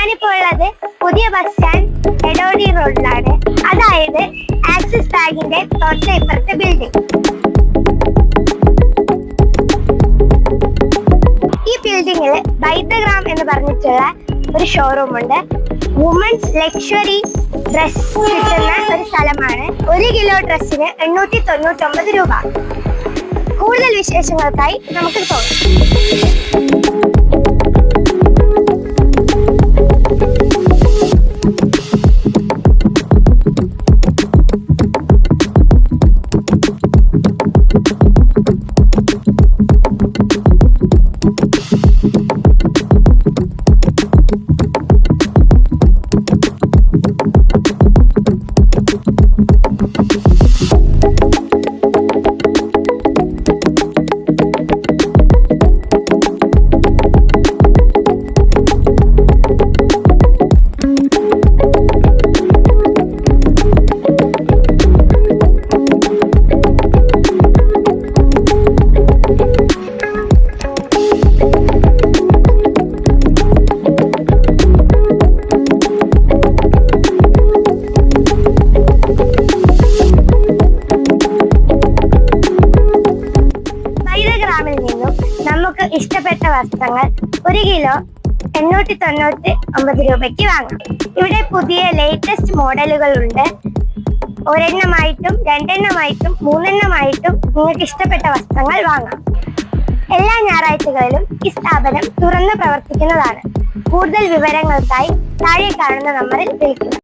ഞാനിപ്പോൾ ഉള്ളത് പുതിയ ബസ് സ്റ്റാൻഡ് എടോടി റോഡിലാണ്. അതായത് ആക്സിസ് ബാങ്കിന്റെ തൊട്ടപ്പുറത്തെ ബിൽഡിംഗ്. ഈ ബിൽഡിങ്ങിൽ ബൈതഗ്രാം എന്ന് പറഞ്ഞിട്ടുള്ള ഒരു ഷോറൂം ഉണ്ട്. വുമൻസ് ലക്ഷറി ഡ്രസ് കിട്ടുന്ന ഒരു സ്ഥലമാണ്. 1 കിലോ ഡ്രസ്സിന് 899 രൂപ. കൂടുതൽ വിശേഷങ്ങൾക്കായി നമുക്ക് പോകാം. നമുക്ക് ഇഷ്ടപ്പെട്ട വസ്ത്രങ്ങൾ 1 കിലോ 899 രൂപയ്ക്ക് വാങ്ങാം. ഇവിടെ പുതിയ ലേറ്റസ്റ്റ് മോഡലുകൾ ഉണ്ട്. ഒരെണ്ണമായിട്ടും 2 എണ്ണമായിട്ടും 3 എണ്ണമായിട്ടും നിങ്ങൾക്ക് ഇഷ്ടപ്പെട്ട വസ്ത്രങ്ങൾ വാങ്ങാം. എല്ലാ ഞായറാഴ്ചകളിലും ഈ സ്ഥാപനം തുറന്ന് പ്രവർത്തിക്കുന്നതാണ്. കൂടുതൽ വിവരങ്ങൾക്കായി താഴെ കാണുന്ന നമ്പറിൽ വിളിക്കുക.